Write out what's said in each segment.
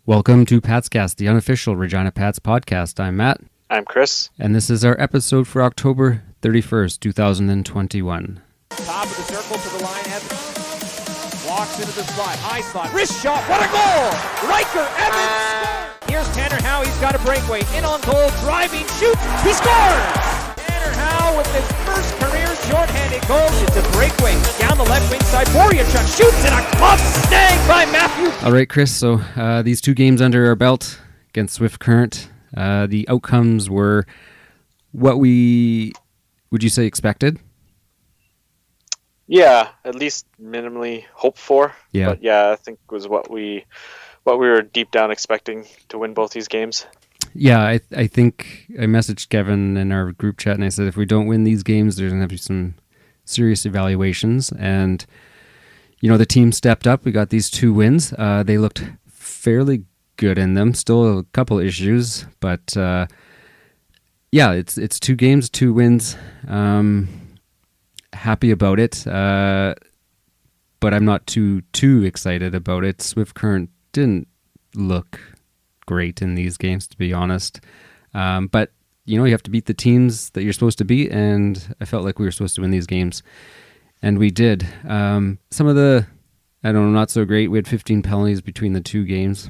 Welcome to Patscast, the unofficial Regina Pats podcast. I'm Matt. I'm Chris. And this is our episode for October 31st, 2021. Top of the circle to the line, Evans. Walks into the slot, high slot, wrist shot, what a goal! Riker, Evans scores! Here's Tanner Howe, he's got a breakaway, in on goal, driving, shoots, he scores! Tanner Howe with his first career shorthanded goal. It's a breakaway down the left wing side. Boryachuk shoots and a glove snag by Matthew. All right, Chris. So these two games under our belt against Swift Current, the outcomes were what would you say, expected? Yeah, at least minimally hoped for. Yeah. But yeah, I think was what we were deep down expecting to win both these games. Yeah, I think I messaged Kevin in our group chat and I said if we don't win these games, there's going to have to be some serious evaluations. And, you know, the team stepped up. We got these two wins. They looked fairly good in them. Still a couple issues, but yeah, it's two games, two wins. Happy about it, but I'm not too excited about it. Swift Current didn't look great in these games, to be honest. But, you know, you have to beat the teams that you're supposed to beat, and I felt like we were supposed to win these games, and we did. Some of the, I don't know, not so great. We had 15 penalties between the two games.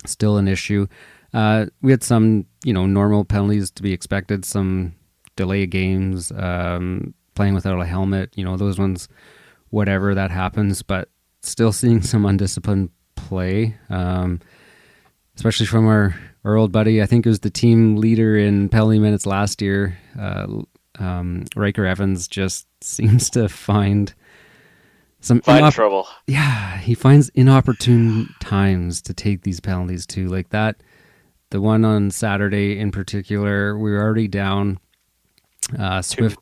Still an issue. We had some, you know, normal penalties to be expected, some delay games, playing without a helmet, you know, those ones, whatever, that happens, but still seeing some undisciplined play, especially from our old buddy. I think it was the team leader in penalty minutes last year. Riker Evans just seems to find some trouble. Yeah, he finds inopportune times to take these penalties too. Like that, the one on Saturday in particular, we were already down. Swift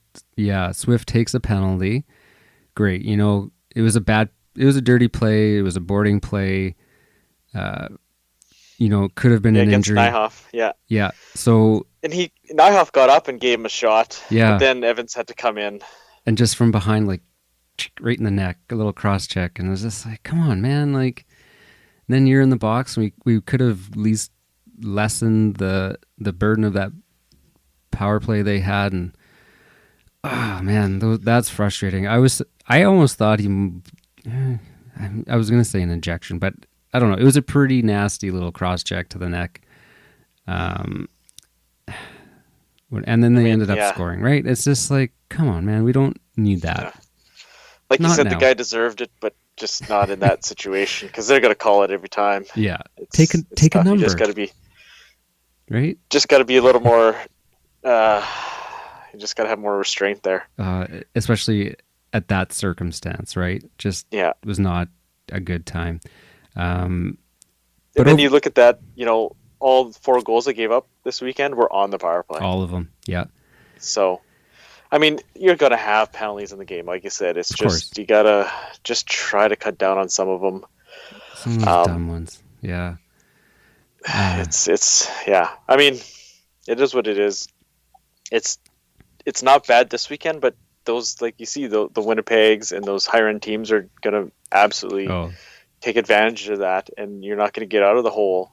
takes a penalty. Great, you know, it was a dirty play. It was a boarding play. You know, could have been an injury. Against Nyhoff, yeah. So and Nyhoff got up and gave him a shot. Yeah. But then Evans had to come in and just from behind, like right in the neck, a little cross check, and it was just like, come on, man! Like, then you're in the box. And we could have at least lessened the burden of that power play they had, and oh man, that's frustrating. I almost thought I was going to say an injection, but I don't know. It was a pretty nasty little cross check to the neck. And then they ended up scoring, right? It's just like, come on, man, we don't need that. Yeah. Like you said, the guy deserved it, but just not in that situation because they're going to call it every time. Yeah, take a number. You just got to be right. Just got to be a little more. You just got to have more restraint there, especially at that circumstance, right? Just it was not a good time. But then you look at that, you know, all 4 goals they gave up this weekend were on the power play. All of them, yeah. So, I mean, you're going to have penalties in the game. Like you said, it's just, you got to just try to cut down on some of them. Some of those dumb ones, yeah. It's I mean, it is what it is. It's not bad this weekend, but those, like you see, the Winnipegs and those higher end teams are going to absolutely take advantage of that, and you're not going to get out of the hole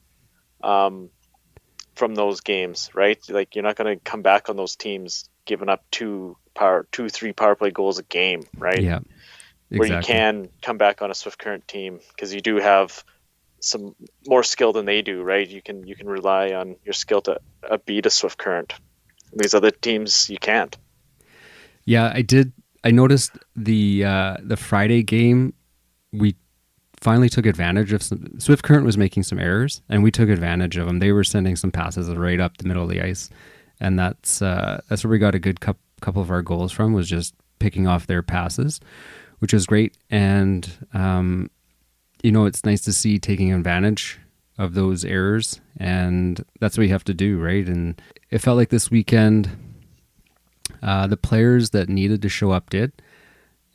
from those games, right? Like, you're not going to come back on those teams giving up 3 power play goals a game, right? Yeah, exactly. Where you can come back on a Swift Current team because you do have some more skill than they do, right? You can rely on your skill to beat a Swift Current. These other teams, you can't. Yeah, I did. I noticed the Friday game, we finally took advantage of some. Swift Current was making some errors, and we took advantage of them. They were sending some passes right up the middle of the ice, and that's where we got a good couple of our goals from, was just picking off their passes, which was great. And you know, it's nice to see taking advantage of those errors, and that's what you have to do, right? And it felt like this weekend, the players that needed to show up did,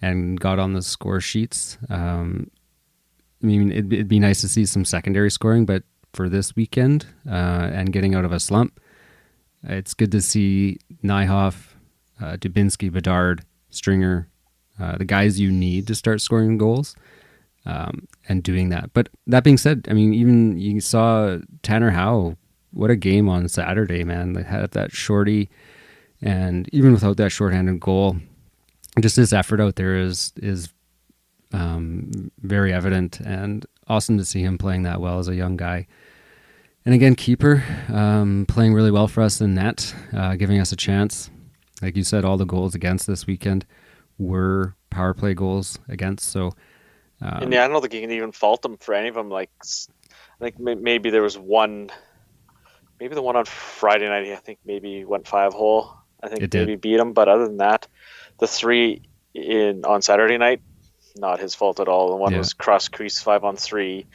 and got on the score sheets. I mean, it'd be nice to see some secondary scoring, but for this weekend and getting out of a slump, it's good to see Nyhoff, Dubinsky, Bedard, Stringer, the guys you need to start scoring goals. and doing that. But that being said, I mean, even you saw Tanner Howe. What a game on Saturday, man! They had that shorty, and even without that shorthanded goal, just his effort out there is very evident, and awesome to see him playing that well as a young guy. And again, keeper playing really well for us in net, giving us a chance. Like you said, all the goals against this weekend were power play goals against. So, and I don't think you can even fault them for any of them. Like, I think maybe there was one, maybe the one on Friday night. I think maybe went 5-hole. I think maybe beat him. But other than that, the 3 on Saturday night, not his fault at all. The one was cross crease 5-on-3.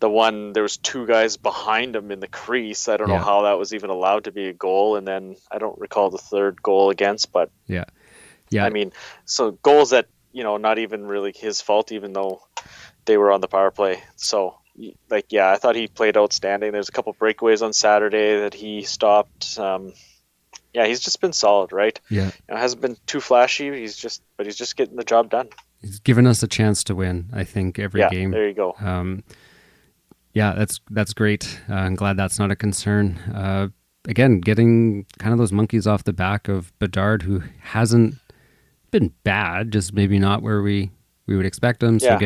The one, there was 2 guys behind him in the crease. I don't know how that was even allowed to be a goal. And then I don't recall the third goal against, but yeah. I mean, so goals that, not even really his fault, even though they were on the power play. So like, I thought he played outstanding. There's a couple breakaways on Saturday that he stopped. He's just been solid, right? Yeah. Hasn't been too flashy. He's just getting the job done. He's given us a chance to win, I think, every game. There you go. That's great. I'm glad that's not a concern. Again, getting kind of those monkeys off the back of Bedard, who hasn't been bad, just maybe not where we would expect him. So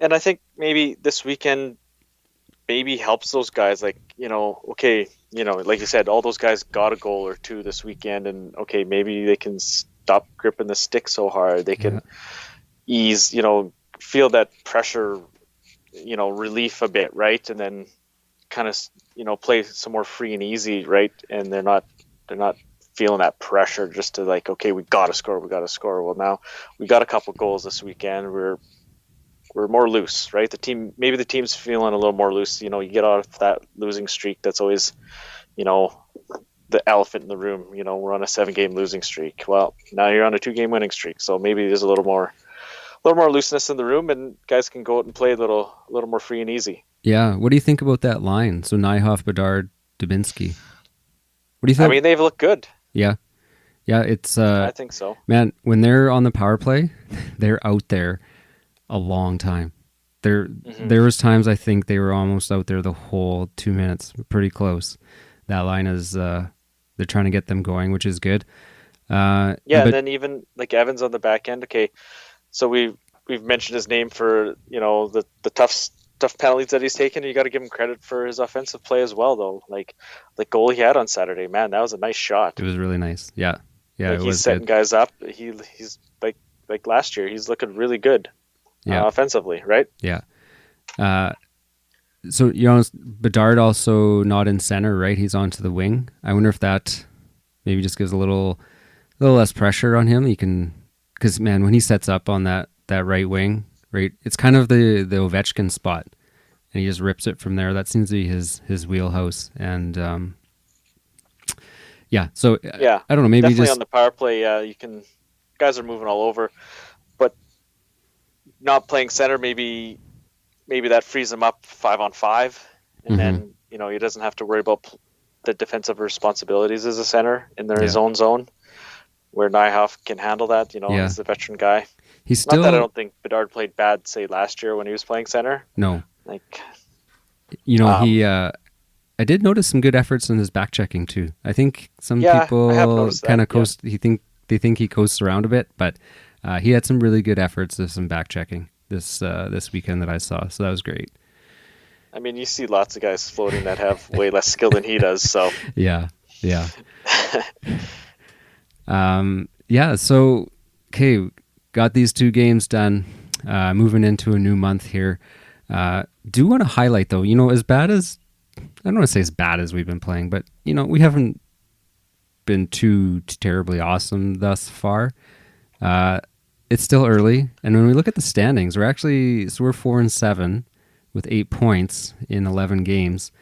and I think maybe this weekend maybe helps those guys. Like, like you said, all those guys got a goal or 2 this weekend, and maybe they can stop gripping the stick so hard. They can ease, feel that pressure, relief a bit, right? And then kind of, play some more free and easy, right? And they're not feeling that pressure just to like, okay, we got to score. Well, now we got a couple goals this weekend. We're more loose, right? Maybe the team's feeling a little more loose. You get out of that losing streak. That's always, the elephant in the room. We're on a 7-game losing streak. Well, now you're on a 2-game winning streak. So maybe there's a little more looseness in the room, and guys can go out and play a little more free and easy. Yeah. What do you think about that line? So Nyhoff, Bedard, Dubinsky. What do you think? I mean, they've looked good. Yeah. Yeah, it's... I think so. Man, when they're on the power play, they're out there a long time. There was times I think they were almost out there the whole 2 minutes. Pretty close. That line is... they're trying to get them going, which is good. And then even like Evans on the back end. Okay, so we've mentioned his name for the tough penalties that he's taken. You got to give him credit for his offensive play as well, though. Like the goal he had on Saturday, man, that was a nice shot. It was really nice. Yeah, like it was he's setting good. guys up. He's like last year. He's looking really good. Offensively, right? Yeah. So Bedard also not in center, right? He's onto the wing. I wonder if that maybe just gives a little less pressure on him. He can, because man, when he sets up on that right wing, right, it's kind of the Ovechkin spot, and he just rips it from there. That seems to be his wheelhouse. And so I don't know, maybe definitely just on the power play. You can, guys are moving all over, but not playing center. Maybe that frees him up 5-on-5, and then he doesn't have to worry about the defensive responsibilities as a center in his own zone, where Nyhoff can handle that. He's the veteran guy. He's still, not that I don't think Bedard played bad, say last year when he was playing center. No, like he. I did notice some good efforts in his back checking too. I think some people kind of coast. They think he coasts around a bit, but he had some really good efforts of some back checking this weekend that I saw. So that was great. I mean, you see lots of guys floating that have way less skill than he does. So yeah. So okay, got these 2 games done. Moving into a new month here. Do want to highlight though, as bad as, I don't want to say as bad as we've been playing, but we haven't been too terribly awesome thus far. It's still early, and when we look at the standings, we're 4-7 with 8 points in 11 games.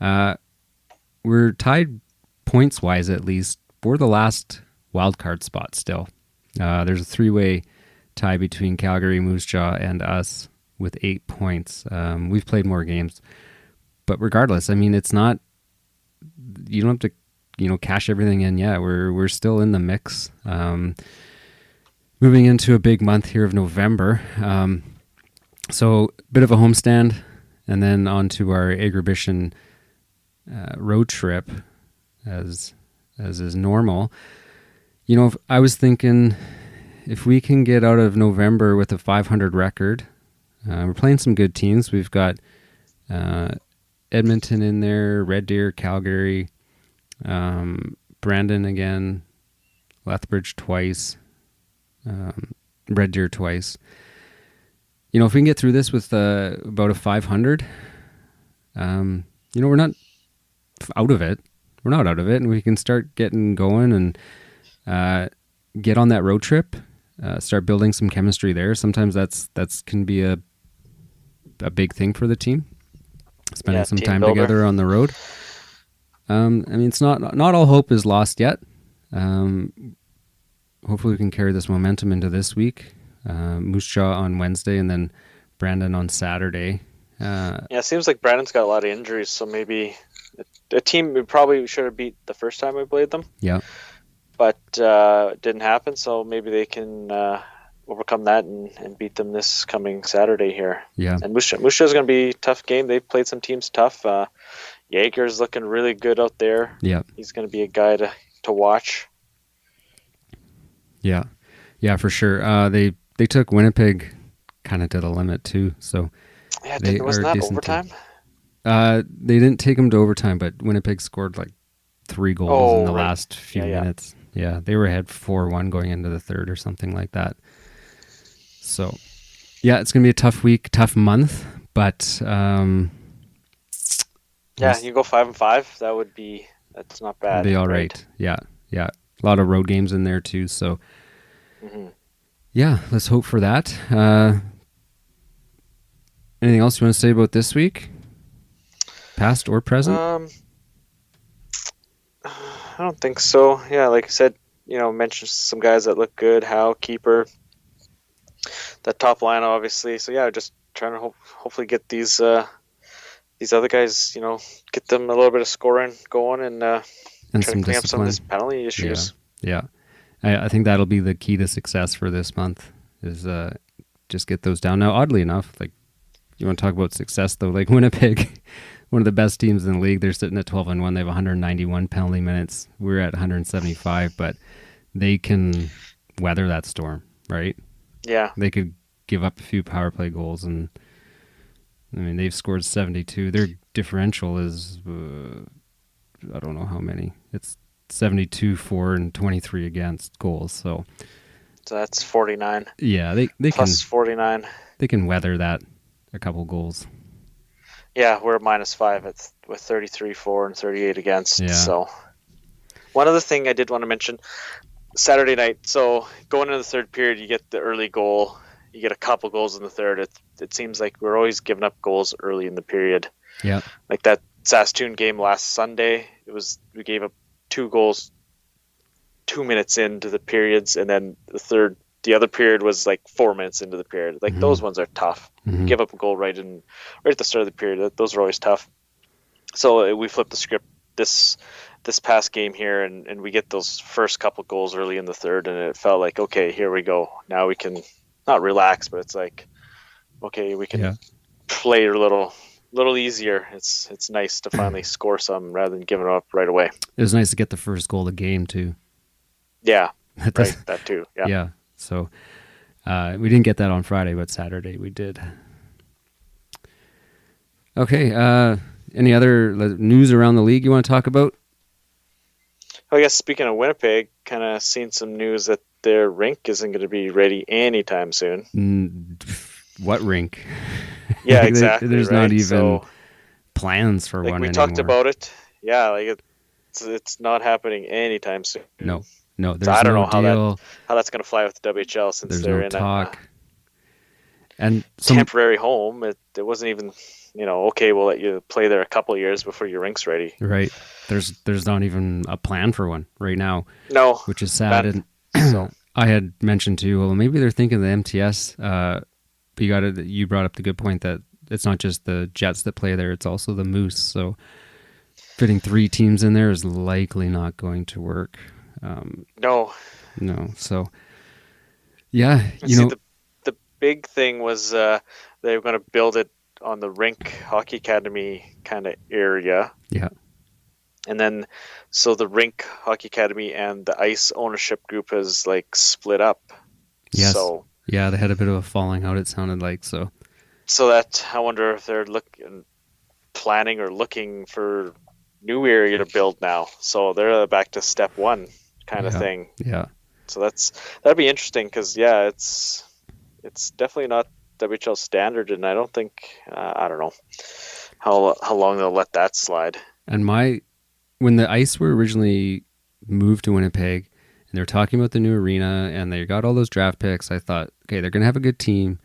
We're tied points wise, at least, for the last wildcard spot still. There's a 3-way tie between Calgary, Moose Jaw, and us with 8 points. We've played more games, but regardless, I mean, it's not, you don't have to, cash everything in. Yeah, we're still in the mix. Moving into a big month here of November. So a bit of a homestand, and then on to our Agribition road trip, as is normal. I was thinking if we can get out of November with a 500 record, we're playing some good teams. We've got Edmonton in there, Red Deer, Calgary, Brandon again, Lethbridge twice, Red Deer twice. If we can get through this with about a 500, we're not out of it. We're not out of it, and we can start getting going and get on that road trip. Start building some chemistry there. Sometimes that's can be a big thing for the team. Spending some time together on the road. It's not all hope is lost yet. Hopefully we can carry this momentum into this week. Moose Jaw on Wednesday and then Brandon on Saturday. It seems like Brandon's got a lot of injuries, so maybe a team we probably should have beat the first time we played them. Yeah. But it didn't happen, so maybe they can overcome that and beat them this coming Saturday here. Yeah. And Moose Jaw's going to be a tough game. They've played some teams tough. Jaeger's looking really good out there. Yeah. He's going to be a guy to watch. Yeah. Yeah, for sure. They took Winnipeg kind of to the limit too. So wasn't that overtime? They didn't take them to overtime, but Winnipeg scored like 3 goals in the last few minutes. Yeah, they were ahead 4-1 going into the third or something like that. So, yeah, it's going to be a tough week, tough month, but you go 5-5. That's not bad. Be all right. Yeah. A lot of road games in there too. So, yeah, let's hope for that. Anything else you want to say about this week, past or present? I don't think so. Yeah, like I said, mentioned some guys that look good. Howe, keeper, that top line, obviously. So yeah, just trying to hopefully get these other guys, get them a little bit of scoring going and try to clean up some of these penalty issues. Yeah. I think that'll be the key to success for this month is just get those down. Now, oddly enough, like you want to talk about success though, like Winnipeg. One of the best teams in the league. They're sitting at 12-1. They have 191 penalty minutes. We're at 175, but they can weather that storm, right? Yeah. They could give up a few power play goals, and they've scored 72. Their differential is I don't know how many. It's 72 for and 23 against goals. So that's 49. Yeah, they plus can 49. They can weather that a couple goals. Yeah, we're at -5 with 33 for and 38 against. Yeah. So one other thing I did want to mention, Saturday night. So going into the third period, you get the early goal. You get a couple goals in the third. It seems like we're always giving up goals early in the period. Yeah. Like that Saskatoon game last Sunday, we gave up 2 goals 2 minutes into the periods, and then the other period was like 4 minutes into the period. Like those ones are tough. Give up a goal right at the start of the period. Those are always tough. So we flipped the script this past game here, and we get those first couple goals early in the third, and it felt like, okay, here we go. Now we can not relax, but it's like, okay, we can play a little easier. It's nice to finally score some rather than giving up right away. It was nice to get the first goal of the game too. Yeah, right. That too. Yeah. Yeah. So we didn't get that on Friday, but Saturday we did. Okay. Any other news around the league you want to talk about? I guess speaking of Winnipeg, kind of seen some news that their rink isn't going to be ready anytime soon. What rink? Yeah, exactly. There's not even plans for one we anymore. Talked about it. Yeah, like it's not happening anytime soon. No. There's so I don't know how that's going to fly with the WHL since they're in talk. And temporary home. It wasn't even, okay, we'll let you play there a couple of years before your rink's ready. Right. There's not even a plan for one right now. No. Which is sad. And so I had mentioned too, well, maybe they're thinking the MTS. You brought up the good point that it's not just the Jets that play there, it's also the Moose. So fitting 3 teams in there is likely not going to work. No. So, yeah, the big thing was they're going to build it on the rink hockey academy kind of area. Yeah. And then, so the rink hockey academy and the ice ownership group is like split up. Yes. So yeah, they had a bit of a falling out. It sounded like so. So that I wonder if they're planning or looking for new area to build now. So they're back to step one kind of thing. Yeah. So that'd be interesting because it's definitely not WHL standard, and I don't think I don't know how long they'll let that slide. And when the Ice were originally moved to Winnipeg, and they were talking about the new arena, and they got all those draft picks, I thought, okay, they're going to have a good team.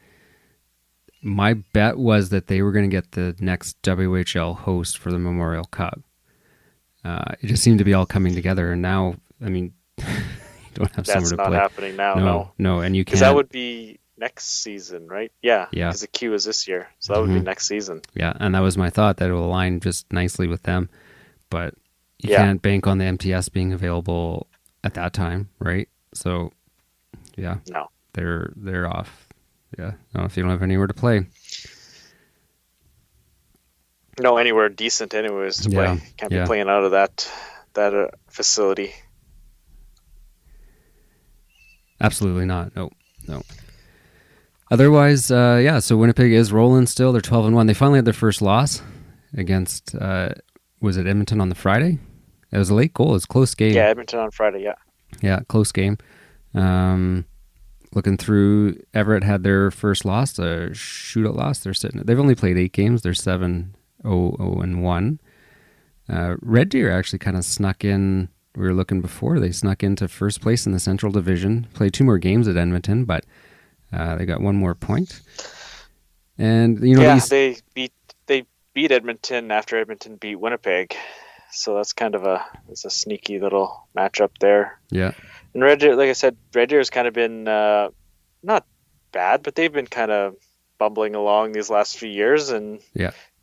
My bet was that they were going to get the next WHL host for the Memorial Cup. It just seemed to be all coming together, and now, I mean, you don't have somewhere to play. That's not happening now. No, and you can't. Because that would be next season, right? Yeah. Yeah. Because the Q is this year, so that would be next season. Yeah, and that was my thought, that it will align just nicely with them, but you can't bank on the MTS being available at that time, right? So, yeah. No. They're off. Yeah, I don't know if you don't have anywhere to play. No, anywhere decent anyways to play. Can't be playing out of that facility. Absolutely not. No. Otherwise, so Winnipeg is rolling still. They're 12-1. They finally had their first loss against, was it Edmonton on the Friday? It was a late goal. It was a close game. Yeah, Edmonton on Friday, yeah. Yeah, close game. Looking through, Everett had their first loss, a shootout loss. They've only played 8 games. They're 7-0-1. Red Deer actually kind of snuck in. We were looking before. They snuck into first place in the Central Division. Played 2 more games at Edmonton, but they got 1 more point. And they beat Edmonton after Edmonton beat Winnipeg. So that's kind of a sneaky little matchup there. Yeah. And Red Deer, like I said, Red Deer has kind of been not bad, but they've been kind of bumbling along these last few years, and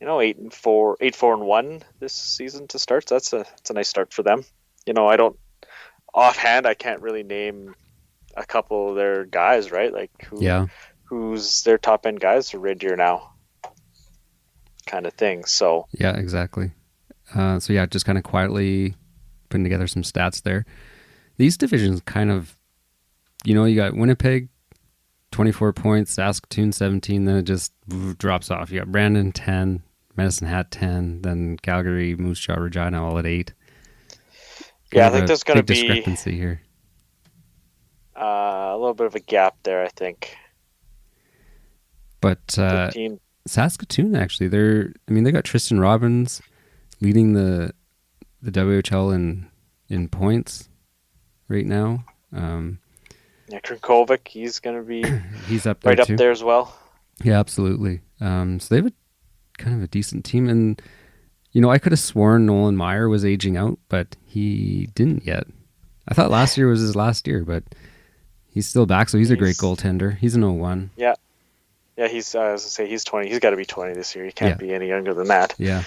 8-4-1 this season to start. So that's a nice start for them. I don't offhand. I can't really name a couple of their guys, right? Like who's their top end guys for Red Deer now, kind of thing. So yeah, exactly. Just kind of quietly putting together some stats there. These divisions kind of, you got Winnipeg, 24 points, Saskatoon 17, then it just drops off. You got Brandon 10, Medicine Hat 10, then Calgary, Moose Jaw, Regina all at 8. I think there's going to be discrepancy here. A little bit of a gap there, I think. But Saskatoon, actually, they got Tristan Robbins leading the WHL in points right now. Krinkovic, he's going to be he's up there right too. Up there as well. Yeah, absolutely. So they have kind of a decent team, and I could have sworn Nolan Meyer was aging out, but he didn't yet. I thought last year was his last year, but he's still back, so he's a great goaltender. He's an 01. Yeah. Yeah, he's I was going to say he's 20. He's got to be 20 this year. He can't be any younger than that. Yeah.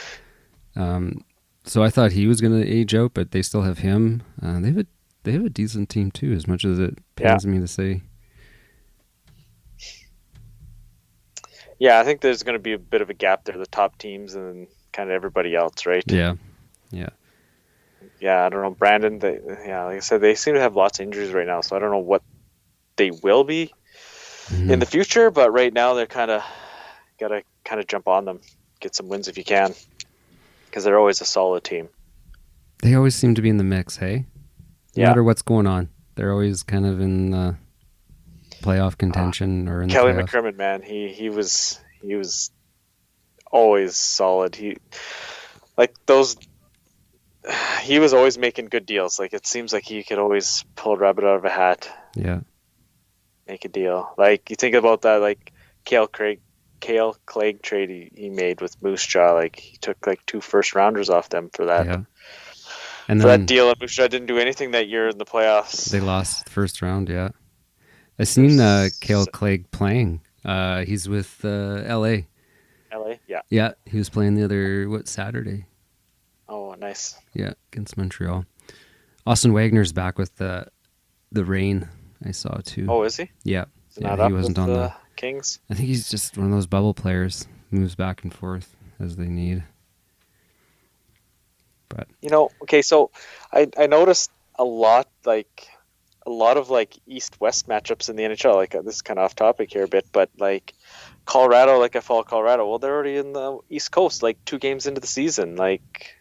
So I thought he was going to age out, but they still have him. They have a decent team too, as much as it pains me to say. Yeah, I think there's going to be a bit of a gap there, the top teams and kind of everybody else, right? Yeah. Yeah, I don't know. Brandon, like I said, they seem to have lots of injuries right now, so I don't know what they will be in the future, but right now they're got to jump on them, get some wins if you can, because they're always a solid team. They always seem to be in the mix, hey? No matter what's going on, they're always kind of in playoff contention or in Kelly the playoffs. McCrimmon, man, he was always solid. He was always making good deals. Like, it seems like he could always pull a rabbit out of a hat. Yeah, make a deal. Like, you think about that, like Cale Craig trade he made with Moose Jaw. Like, he took like 2 first-rounders off them for that. Yeah. And for that deal, and Moose Jaw didn't do anything that year in the playoffs. They lost the first round, yeah. I seen Cale Clegg playing. He's with LA. LA, yeah. Yeah, he was playing the other Saturday. Oh, nice. Yeah, against Montreal. Austin Wagner's back with the Rain. I saw too. Oh, is he? Yeah. He wasn't on Kings? I think he's just one of those bubble players. Moves back and forth as they need. But okay, so I noticed a lot of like East-West matchups in the NHL. Like this is kind of off topic here a bit, but like Colorado, like I follow Colorado. Well, they're already in the East Coast, like 2 games into the season. Like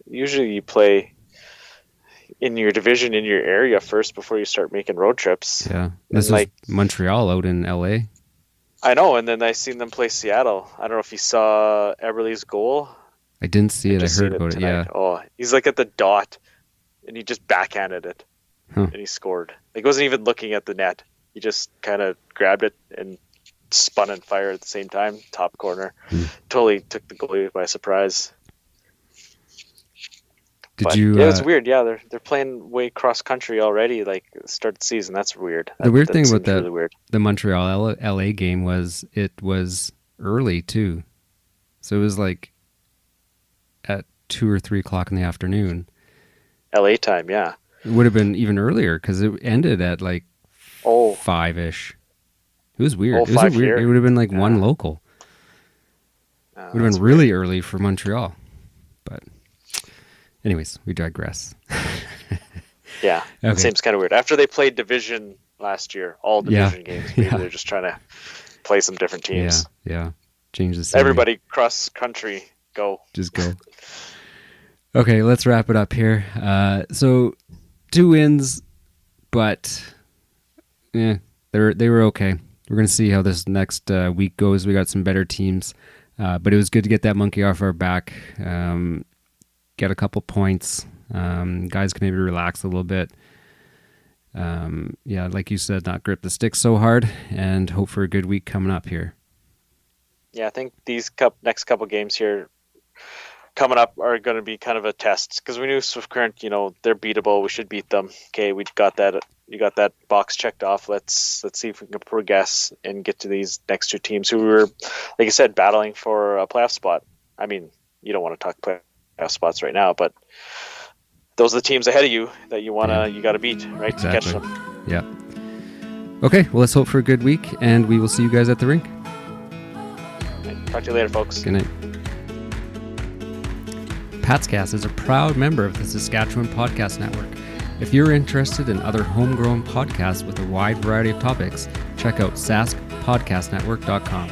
usually you play in your division, in your area first before you start making road trips. Yeah, this is like Montreal out in LA. I know, and then I seen them play Seattle. I don't know if you saw Eberle's goal. I didn't see it. I heard about it. Yeah. Oh, he's like at the dot, and he just backhanded it, and he scored. Like, he wasn't even looking at the net. He just kind of grabbed it and spun and fired at the same time. Top corner. Totally took the goalie by surprise. Yeah, it's weird. Yeah, they're playing way cross country already. Like start the season. That's weird. The weird thing about really weird. The Montreal LA game was it was early too, so it was like at 2 or 3 o'clock in the afternoon. LA time, yeah. It would have been even earlier because it ended at like 5-ish. It was weird. It was weird. It would have been like 1 local. It would have been really early for Montreal, but. Anyways, we digress. Yeah, okay. It seems kind of weird. After they played division last year, all division games, maybe they're just trying to play some different teams. Yeah. Change the scenery. Everybody cross country, go. Just go. Okay, let's wrap it up here. So 2 wins, but they were okay. We're going to see how this next week goes. We got some better teams, but it was good to get that monkey off our back. Get a couple points. Guys can maybe relax a little bit. Like you said, not grip the stick so hard and hope for a good week coming up here. Yeah, I think these next couple games here coming up are going to be kind of a test because we knew Swift Current, they're beatable. We should beat them. Okay, we got that. You got that box checked off. Let's see if we can progress and get to these next 2 teams who were, like you said, battling for a playoff spot. I mean, you don't want to talk playoff spots right now, but those are the teams ahead of you that you got to beat, right? Exactly. To catch them. Yeah. Okay, well, let's hope for a good week, and we will see you guys at the rink. Talk to you later, folks. Good night. Patscast is a proud member of the Saskatchewan Podcast Network. If you're interested in other homegrown podcasts with a wide variety of topics, check out saskpodcastnetwork.com.